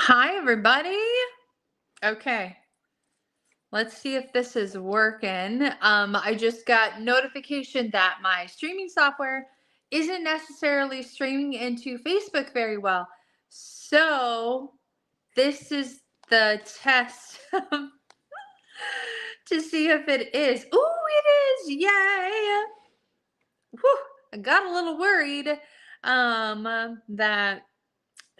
Hi, everybody. Okay, let's see if this is working. I just got notification that my streaming software isn't necessarily streaming into Facebook very well. So this is the test to see if it is. Ooh, it is. Yay. Whew, I got a little worried that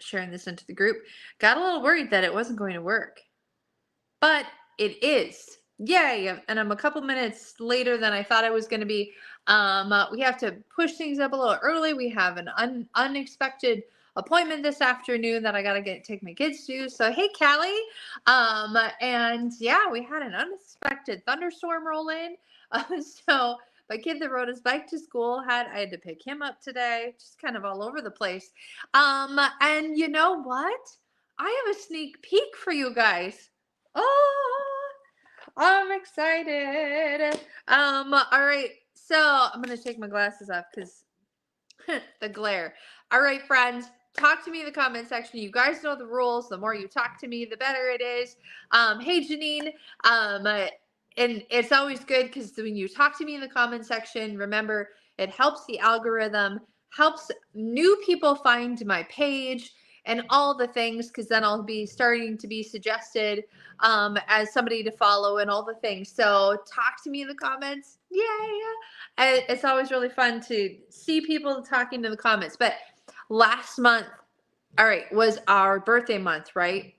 sharing this into the group, got a little worried that it wasn't going to work. But it is. Yay. And I'm a couple minutes later than I thought I was going to be. We have to push things up a little early. We have an unexpected appointment this afternoon that I got to take my kids to. So, hey, Callie. And yeah, we had an unexpected thunderstorm roll in. So my kid that rode his bike to school I had to pick him up today, just kind of all over the place. And you know what? I have a sneak peek for you guys. Oh, I'm excited. All right. So I'm gonna take my glasses off because the glare. All right, friends. Talk to me in the comment section. You guys know the rules. The more you talk to me, the better it is. Hey, Janine. And it's always good because when you talk to me in the comment section, remember it helps the algorithm, helps new people find my page and all the things, because then I'll be starting to be suggested as somebody to follow and all the things. So talk to me in the comments. Yay. And it's always really fun to see people talking in the comments. But last month, all right, was our birthday month, right?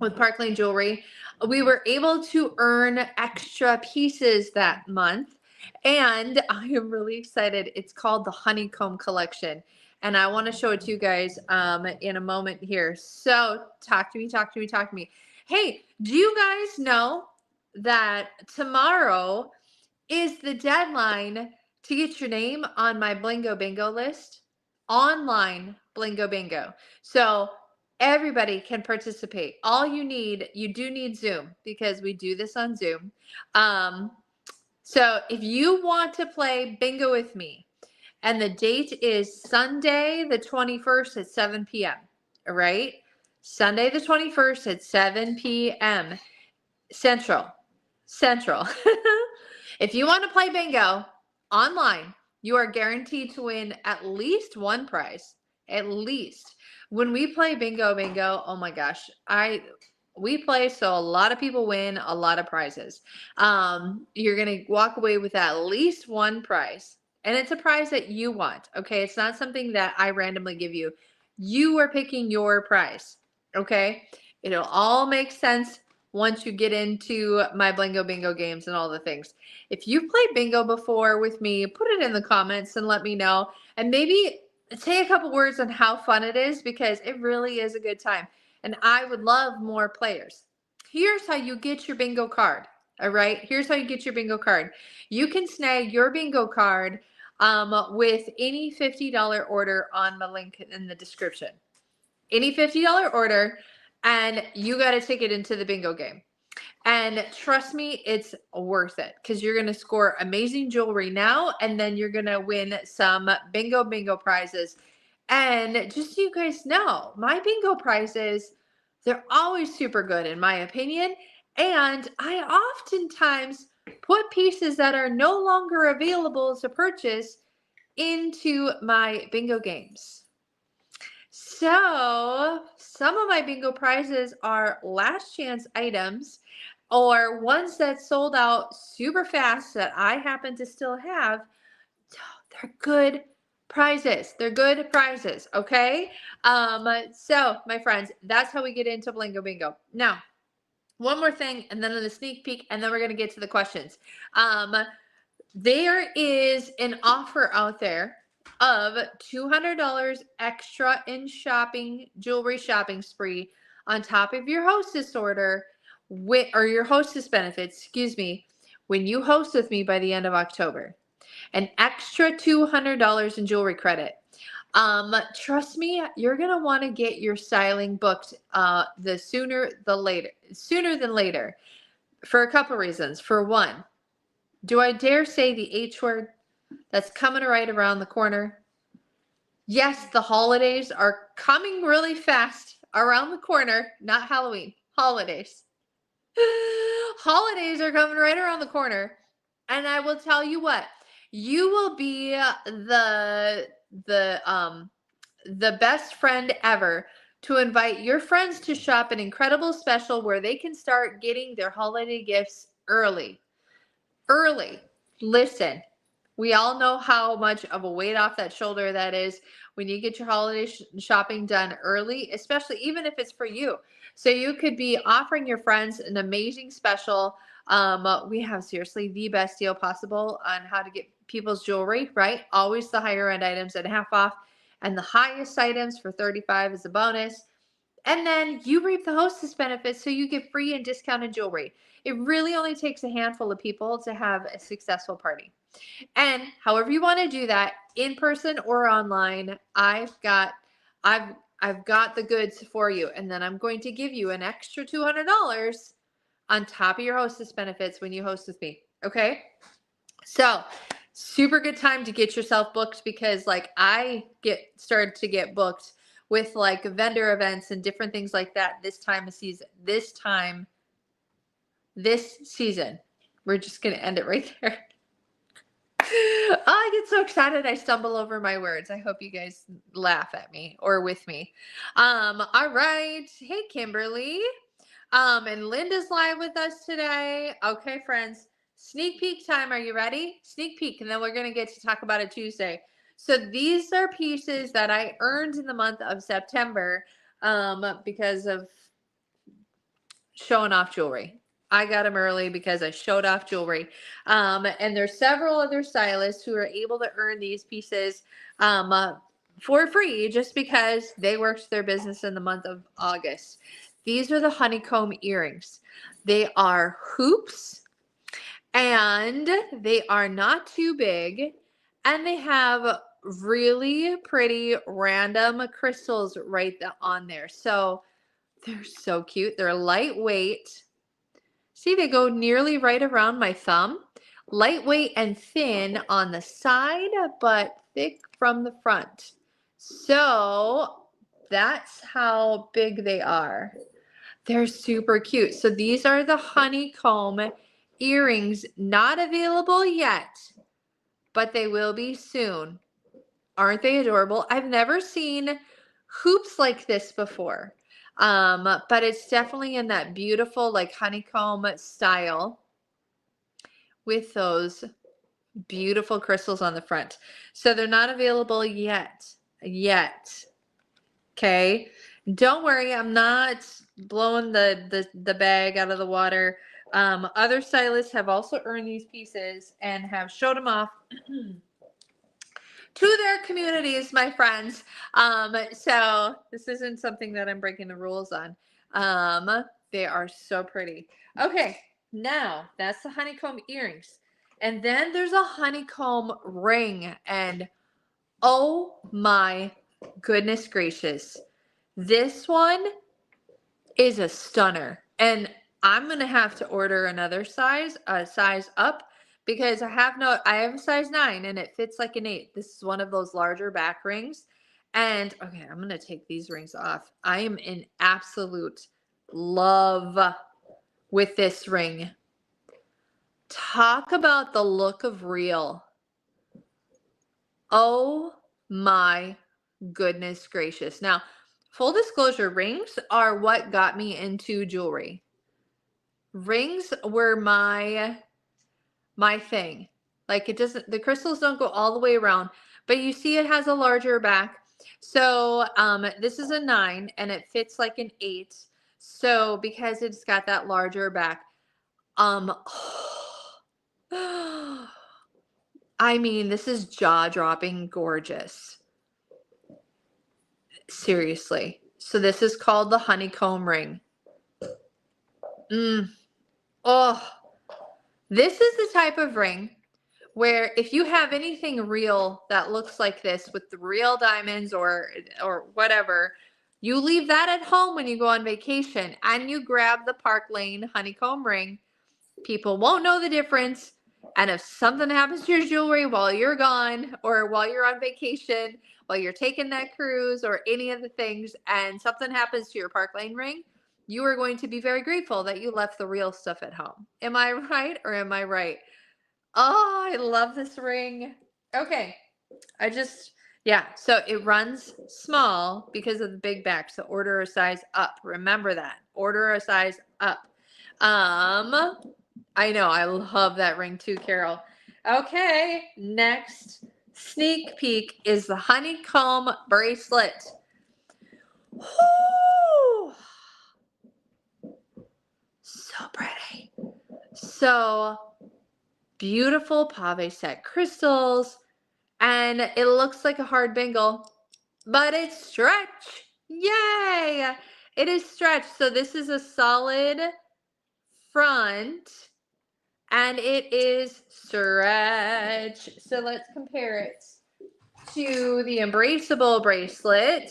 With Park Lane Jewelry. We were able to earn extra pieces that month. And I am really excited. It's called the Honeycomb Collection. And I want to show it to you guys in a moment here. So talk to me, talk to me, talk to me. Hey, do you guys know that tomorrow is the deadline to get your name on my Blingo Bingo list? Online Blingo Bingo. So everybody can participate. All you do need Zoom, because we do this on Zoom. So if you want to play bingo with me, and the date is Sunday the 21st at 7 p.m., all right? Sunday the 21st at 7 p.m. Central. If you want to play bingo online, you are guaranteed to win at least one prize. At least. When we play bingo, oh my gosh, we play so a lot of people win a lot of prizes. You're gonna walk away with at least one prize, and it's a prize that you want. Okay, it's not something that I randomly give you. You are picking your prize. Okay, it'll all make sense once you get into my Blingo Bingo games and all the things. If you've played bingo before with me, put it in the comments and let me know. And maybe say a couple words on how fun it is, because it really is a good time. And I would love more players. Here's how you get your bingo card. All right. Here's how you get your bingo card. You can snag your bingo card with any $50 order on the link in the description. Any $50 order, and you got a ticket into the bingo game. And trust me, it's worth it, because you're going to score amazing jewelry now, and then you're going to win some bingo prizes. And just so you guys know, my bingo prizes, they're always super good in my opinion. And I oftentimes put pieces that are no longer available to purchase into my bingo games. So some of my bingo prizes are last chance items, or ones that sold out super fast that I happen to still have. They're good prizes. They're good prizes. Okay. So my friends, that's how we get into Blingo Bingo. Now, one more thing, and then in the sneak peek, and then we're going to get to the questions. There is an offer out there of $200 extra in jewelry shopping spree on top of your hostess order, or your hostess benefits, excuse me, when you host with me by the end of October. An extra $200 in jewelry credit. Trust me, you're gonna want to get your styling booked sooner than later, for a couple reasons. For one, do I dare say the H word? That's coming right around the corner. Yes, the holidays are coming really fast. around the corner, not Halloween, holidays. Holidays are coming right around the corner. And I will tell you what, you will be the best friend ever to invite your friends to shop an incredible special where they can start getting their holiday gifts early. Early. Listen, we all know how much of a weight off that shoulder that is when you get your holiday shopping done early, especially even if it's for you. So you could be offering your friends an amazing special. We have seriously the best deal possible on how to get people's jewelry, right? Always the higher end items at half off, and the highest items for 35 is a bonus. And then you reap the hostess benefits, so you get free and discounted jewelry. It really only takes a handful of people to have a successful party. And however you want to do that, in person or online, I've got the goods for you. And then I'm going to give you an extra $200 on top of your hostess benefits when you host with me. Okay? So, super good time to get yourself booked, because like I started to get booked with like vendor events and different things like that this season. We're just going to end it right there. Oh, I get so excited I stumble over my words. I hope you guys laugh at me or with me. All right. Hey, Kimberly. And Linda's live with us today. Okay, friends. Sneak peek time. Are you ready? Sneak peek, and then we're going to get to talk about it Tuesday. So these are pieces that I earned in the month of September because of showing off jewelry. I got them early because I showed off jewelry. And there's several other stylists who are able to earn these pieces for free just because they worked their business in the month of August. These are the honeycomb earrings. They are hoops, and they are not too big, and they have really pretty random crystals right on there. So they're so cute. They're lightweight. See, they go nearly right around my thumb. Lightweight and thin on the side, but thick from the front. So that's how big they are. They're super cute. So these are the honeycomb earrings, not available yet, but they will be soon. Aren't they adorable? I've never seen hoops like this before. But it's definitely in that beautiful like honeycomb style with those beautiful crystals on the front. So they're not available yet. Okay. Don't worry, I'm not blowing the bag out of the water. Other stylists have also earned these pieces and have showed them off to their communities, my friends. So this isn't something that I'm breaking the rules on. They are so pretty. Okay, now that's the honeycomb earrings. And then there's a honeycomb ring. And oh my goodness gracious. This one is a stunner. And I'm going to have to order another size up, because I have a size 9 and it fits like an 8. This is one of those larger back rings. And okay, I'm going to take these rings off. I am in absolute love with this ring. Talk about the look of real. Oh my goodness gracious. Now, full disclosure, rings are what got me into jewelry. Rings were my thing. Like the crystals don't go all the way around, but you see it has a larger back. So this is a 9 and it fits like an 8. So because it's got that larger back, I mean, this is jaw-dropping gorgeous. Seriously. So this is called the honeycomb ring. Oh, this is the type of ring where if you have anything real that looks like this with the real diamonds or whatever, you leave that at home when you go on vacation and you grab the Park Lane honeycomb ring. People won't know the difference. And if something happens to your jewelry while you're gone or while you're on vacation, while you're taking that cruise or any of the things, and something happens to your Park Lane ring, you are going to be very grateful that you left the real stuff at home. Am I right or am I right? Oh, I love this ring. Okay. Yeah, so it runs small because of the big back. So order a size up. Remember that. Order a size up. I know, I love that ring too, Carol. Okay, next sneak peek is the honeycomb bracelet. Woo! So pretty. So beautiful pave set crystals, and it looks like a hard bangle, but it's stretch. Yay! It is stretch. So this is a solid front and it is stretch. So let's compare it to the embraceable bracelet.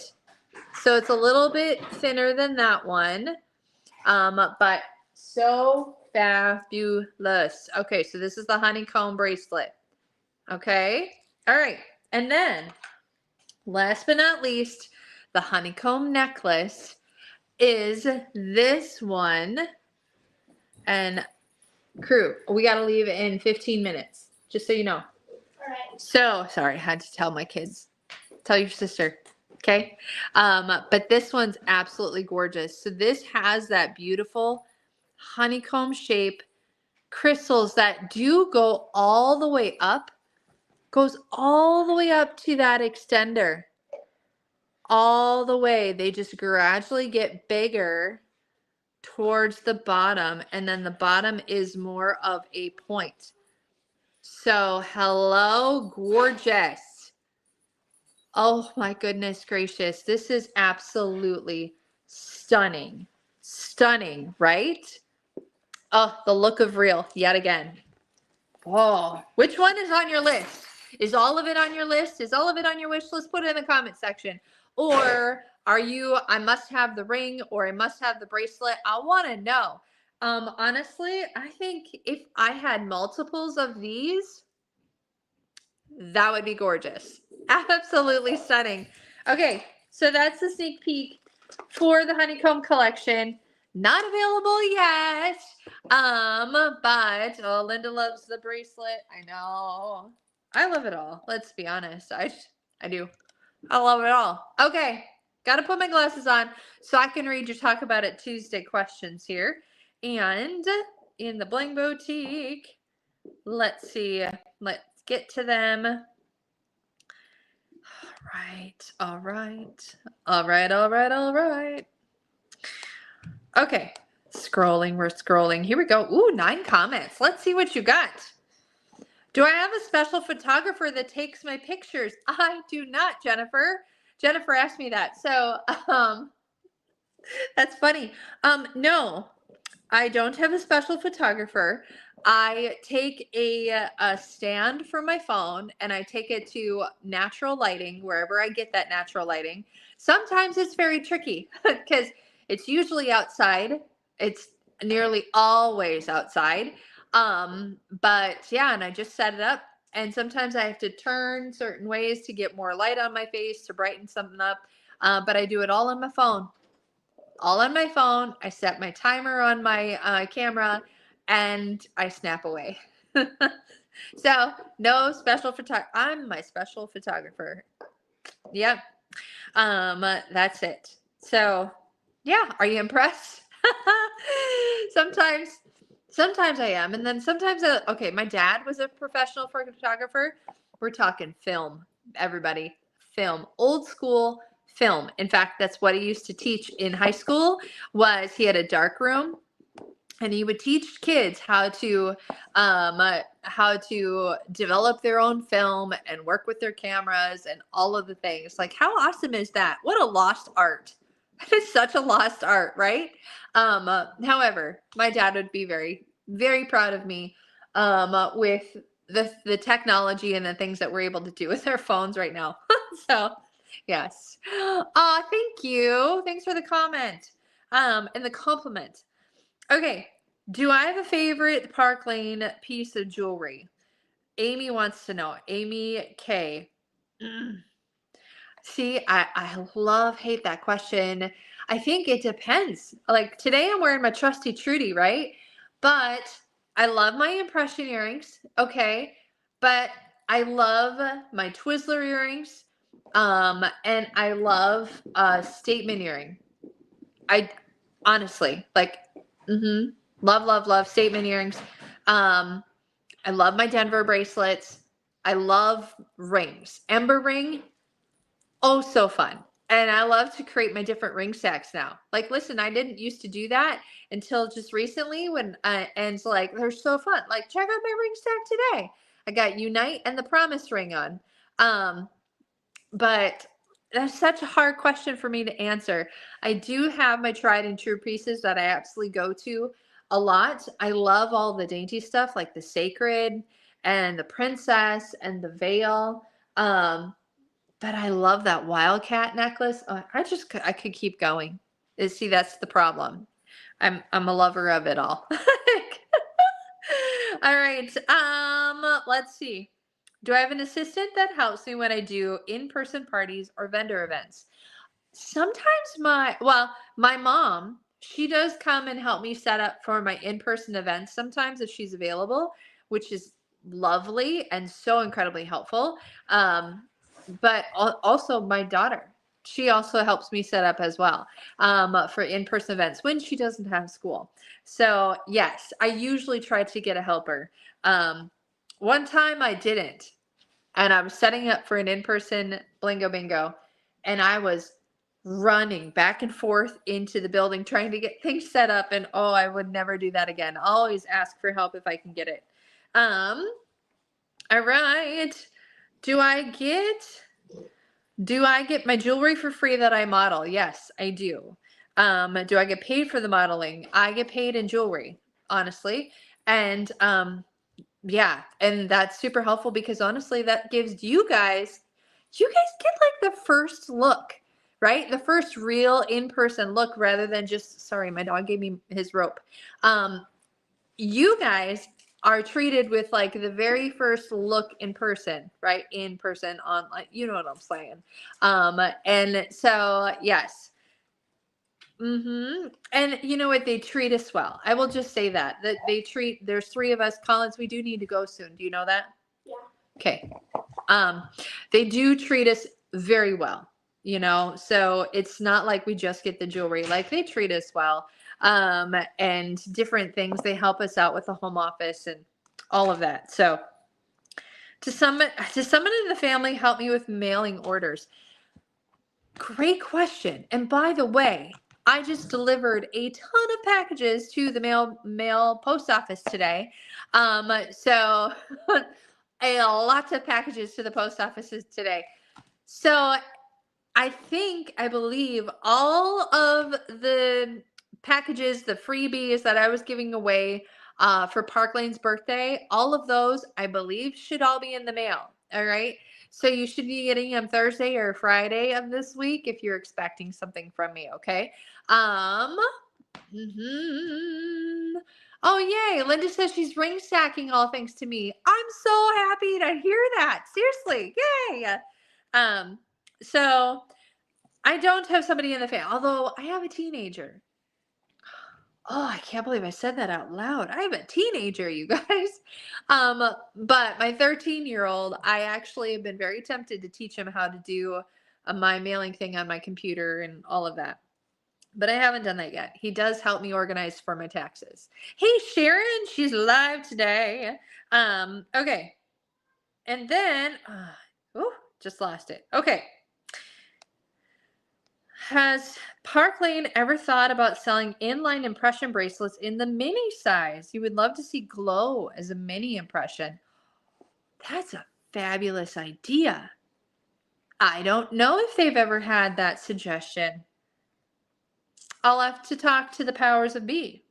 So it's a little bit thinner than that one, but so fabulous. Okay, so this is the honeycomb bracelet. Okay, all right. And then last but not least, the honeycomb necklace is this one. And crew, we got to leave in 15 minutes, just so you know. All right. So, sorry, I had to tell my kids. Tell your sister. Okay. But this one's absolutely gorgeous. So this has that beautiful honeycomb shape crystals that do go all the way up, goes all the way up to that extender. All the way. They just gradually get bigger towards the bottom, and then the bottom is more of a point. So, hello, gorgeous. Oh my goodness gracious. This is absolutely stunning. Stunning, right? Oh, the look of real yet again. Whoa. Which one is on your list? Is all of it on your list? Is all of it on your wish list? Put it in the comment section. Or are you, I must have the ring or I must have the bracelet? I want to know. Honestly, I think if I had multiples of these, that would be gorgeous. Absolutely stunning. Okay, so that's the sneak peek for the honeycomb collection. Not available yet. But oh, Linda loves the bracelet. I know. I love it all. Let's be honest. I do. I love it all. Okay, got to put my glasses on so I can read your Talk About It Tuesday questions here. And in the Bling Boutique, let's see. Let's get to them. All right. Okay, we're scrolling. Here we go. Ooh, 9 comments. Let's see what you got. Do I have a special photographer that takes my pictures? I do not, Jennifer. Jennifer asked me that. So, that's funny. No, I don't have a special photographer. I take a stand for my phone and I take it to natural lighting, wherever I get that natural lighting. Sometimes it's very tricky because it's usually outside. It's nearly always outside. But yeah, and I just set it up. And sometimes I have to turn certain ways to get more light on my face to brighten something up. But I do it all on my phone. All on my phone. I set my timer on my camera and I snap away. So no special photographer. I'm my special photographer. Yep. That's it. So yeah, are you impressed? Sometimes I am. And then sometimes, okay, my dad was a professional photographer. We're talking film, everybody. Film, old school film. In fact, that's what he used to teach in high school. Was he had a dark room and he would teach kids how to develop their own film and work with their cameras and all of the things. Like, how awesome is that? What a lost art. That is such a lost art, right? However, my dad would be very, very proud of me with the technology and the things that we're able to do with our phones right now. So, yes. Thank you. Thanks for the comment and the compliment. Okay. Do I have a favorite Park Lane piece of jewelry? Amy wants to know. Amy K. Mm. See, I hate that question. I think it depends. Like today I'm wearing my trusty Trudy, right? But I love my impression earrings. Okay. But I love my Twizzler earrings. And I love statement earring. I honestly like love, love, love statement earrings. I love my Denver bracelets. I love rings. Ember ring, oh, so fun. And I love to create my different ring stacks now. Like, listen, I didn't used to do that until just recently when, and it's like, they're so fun. Like, check out my ring stack today. I got Unite and the Promise ring on. Um, but that's such a hard question for me to answer. I do have my tried and true pieces that I absolutely go to a lot. I love all the dainty stuff like the Sacred and the Princess and the Veil. But I love that Wildcat necklace. I could keep going. See, that's the problem. I'm a lover of it all. All right. Let's see. Do I have an assistant that helps me when I do in-person parties or vendor events? Sometimes my mom, she does come and help me set up for my in-person events sometimes if she's available, which is lovely and so incredibly helpful. But also my daughter, she also helps me set up as well for in-person events when she doesn't have school. So yes, I usually try to get a helper. One time I didn't, and I was setting up for an in-person Blingo Bingo, and I was running back and forth into the building trying to get things set up, and oh, I would never do that again. I'll always ask for help if I can get it. All right. Do I get my jewelry for free that I model? Yes, I do. Do I get paid for the modeling? I get paid in jewelry, honestly. And yeah, and that's super helpful because honestly, that gives you guys get like the first look, right? The first real in-person look rather than just, sorry, my dog gave me his rope. You guys are treated with like the very first look in person, right? In person, online, you know what I'm saying. And so yes. And you know what? They treat us well. I will just say that there's three of us. Collins, we do need to go soon. Do you know that? Yeah. Okay. They do treat us very well, so it's not like we just get the jewelry, like they treat us well. And different things. They help us out with the home office and all of that. So does someone in the family help me with mailing orders? Great question. And by the way, I just delivered a ton of packages to the mail post office today. So a lot of packages to the post offices today. So I believe all of the packages, the freebies that I was giving away for Park Lane's birthday, all of those I believe should all be in the mail. All right. So you should be getting them Thursday or Friday of this week if you're expecting something from me. Okay. Oh, yay. Linda says she's ring stacking all thanks to me. I'm so happy to hear that. Seriously. Yay. So I don't have somebody in the family, although I have a teenager. Oh, I can't believe I said that out loud. I have a teenager, you guys. But my 13-year-old, I actually have been very tempted to teach him how to do my mailing thing on my computer and all of that. But I haven't done that yet. He does help me organize for my taxes. Hey, Sharon, she's live today. Okay. And then, just lost it. Okay. Has Park Lane ever thought about selling inline impression bracelets in the mini size? You would love to see glow as a mini impression. That's a fabulous idea. I don't know if they've ever had that suggestion. I'll have to talk to the powers of be.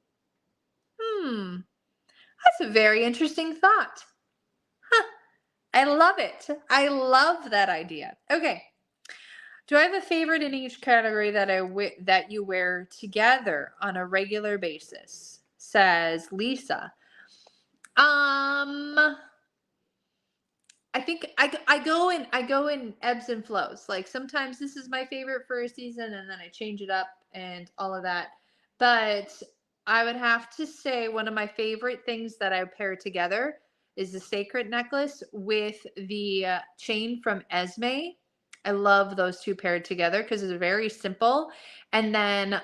That's a very interesting thought. Huh. I love it. I love that idea. Okay. Do I have a favorite in each category that you wear together on a regular basis? Says Lisa. I think I go in ebbs and flows. Like sometimes this is my favorite for a season and then I change it up and all of that. But I would have to say one of my favorite things that I pair together is the sacred necklace with the chain from Esme. I love those two paired together because it's very simple. And then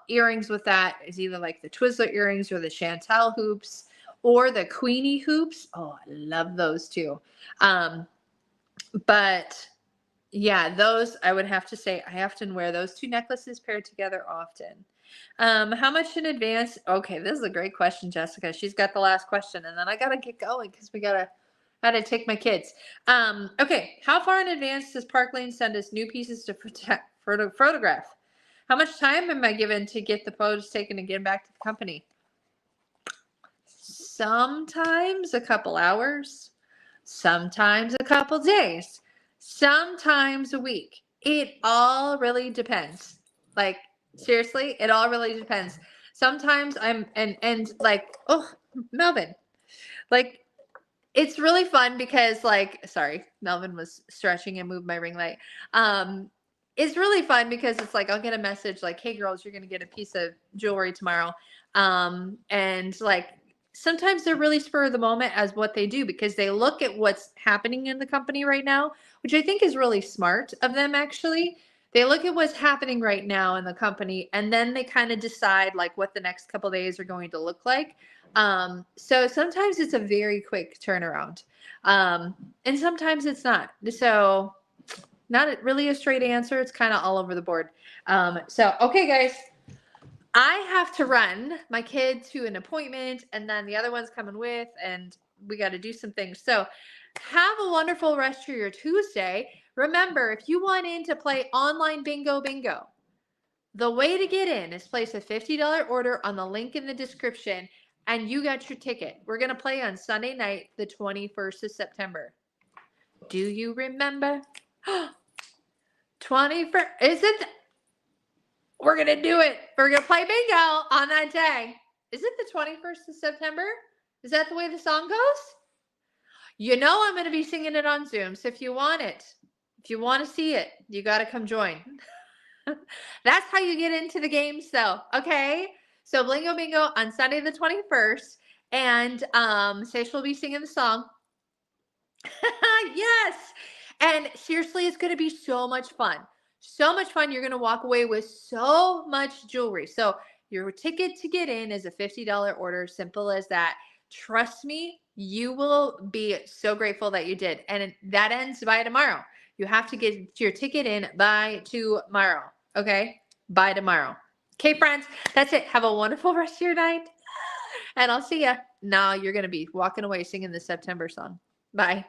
earrings with that is either like the Twizzler earrings or the Chantel hoops or the Queenie hoops. Oh, I love those too. Um, but yeah, those I would have to say I often wear those two necklaces paired together often. How much in advance? Okay, this is a great question, Jessica. She's got the last question, and then I gotta get going because we gotta take my kids. Okay, how far in advance does Park Lane send us new pieces to photograph? How much time am I given to get the photos taken and get back to the company? Sometimes a couple hours, sometimes a couple days, sometimes a week. It all really depends. Like seriously, it all really depends. Sometimes I'm and like, oh, Melvin. Like it's really fun because like sorry, Melvin was stretching and moved my ring light. It's really fun because it's like I'll get a message like, "Hey girls, you're going to get a piece of jewelry tomorrow." And like sometimes they're really spur of the moment as what they do because they look at what's happening in the company right now, which I think is really smart of them actually. They look at what's happening right now in the company and then they kind of decide like what the next couple days are going to look like. So sometimes it's a very quick turnaround. And sometimes it's not. So not really a straight answer. It's kind of all over the board. So okay, guys, I have to run my kid to an appointment and then the other one's coming with, and we got to do some things. So have a wonderful rest of your Tuesday. Remember, if you want in to play online bingo bingo, the way to get in is place a $50 order on the link in the description and you got your ticket. We're going to play on Sunday night, the 21st of September. Do you remember? 21st. Is it? We're going to do it. We're going to play bingo on that day. Is it the 21st of September? Is that the way the song goes? You know I'm going to be singing it on Zoom. So if you want it, if you want to see it, you got to come join. That's how you get into the games though. Okay. So Blingo Bingo on Sunday the 21st. And Sage will be singing the song. Yes. And seriously, it's going to be so much fun. So much fun. You're going to walk away with so much jewelry. So your ticket to get in is a $50 order. Simple as that. Trust me, you will be so grateful that you did. And that ends by tomorrow. You have to get your ticket in by tomorrow. Okay? By tomorrow. Okay, friends, that's it. Have a wonderful rest of your night. And I'll see ya. Now you're going to be walking away singing the September song. Bye.